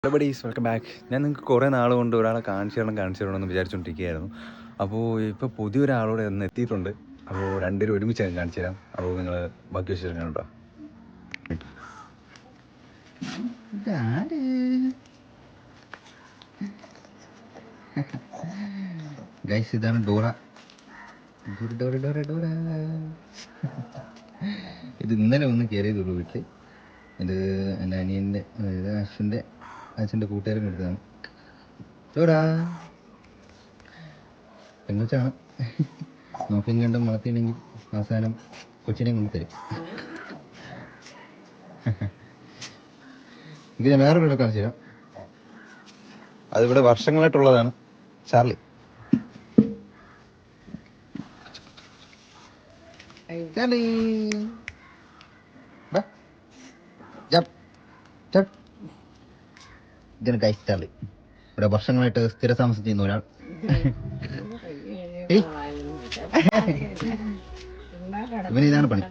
Buddies welcome back. ഞാൻ നിങ്ങൾക്ക് കുറേ നാൾ കൊണ്ട് ഒരാളെ കാണിച്ചു തരണമെന്ന് വിചാരിച്ചുകൊണ്ടിരിക്കുകയായിരുന്നു. അപ്പോൾ ഇപ്പോൾ പുതിയൊരാളോട് ഒന്ന് എത്തിയിട്ടുണ്ട്. അപ്പോൾ രണ്ടുപേരും ഒരുമിച്ച് കാണിച്ചു തരാം. അപ്പോൾ നിങ്ങൾ ബാക്കി വിശേഷം കണ്ടോ. ഗൈസ്, ഇതാണ് ഡോറ. ഇത് ഇന്നലെ ഒന്ന് കയറിയതുള്ളൂ വീട്ടിൽ. ഇത് എൻ്റെ അനിയൻ്റെ, അതായത് അച്ഛൻ്റെ കൂട്ടുകാരൻ കൊടുത്തതാണ്. ഡോറ പെങ്ങച്ചാണ്. നോക്കിയും കണ്ടും വളർത്തിയില്ലെങ്കിൽ അവസാനം കൊച്ചിനെ കൊണ്ട് തരും. ഇത് ഞാൻ വേറെ വീടൊക്കെ കാണിച്ചു തരാം. അതിവിടെ വർഷങ്ങളായിട്ടുള്ളതാണ്. ചാർലി. ചാർലി ഇതാണ് ഗൈസ് ചാർലി. ഇവിടെ വർഷങ്ങളായിട്ട് സ്ഥിരതാമസം ചെയ്യുന്ന ഒരാൾ. ഇവന് ഇതാണ് പണി.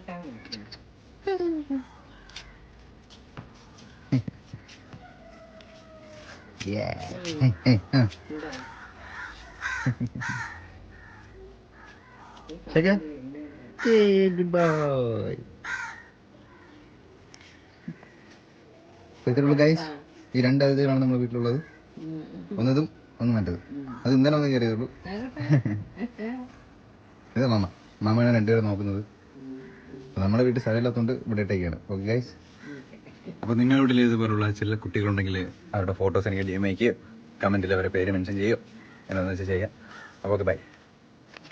ഇത്രയുള്ളൂ ഗൈസ്. ഈ രണ്ട് അതിഥികളാണ് നമ്മുടെ വീട്ടിലുള്ളത്. ഒന്നതും ഒന്ന് മറ്റത്. അത് ഇന്നലെ ഒന്ന് കയറിയതുള്ളൂ. ഇത് മാമയാണ് രണ്ടുപേരും നോക്കുന്നത്. നമ്മുടെ വീട്ടിൽ സ്ഥലമില്ലാത്തതുകൊണ്ട് ഇവിടെ ഇട്ടേക്കാണ്. Okay guys. അപ്പോൾ നിങ്ങളുടെ വീട്ടിൽ ഇതുപോലുള്ള ചില കുട്ടികളുണ്ടെങ്കിൽ അവരുടെ ഫോട്ടോസ് എനിക്ക് DM അയക്കുകയോ കമൻറ്റിൽ അവരുടെ പേര് മെൻഷൻ ചെയ്യുകയോ എന്താണെന്ന് വെച്ചാൽ ചെയ്യാം. അപ്പോൾ ഓക്കെ, ബൈ.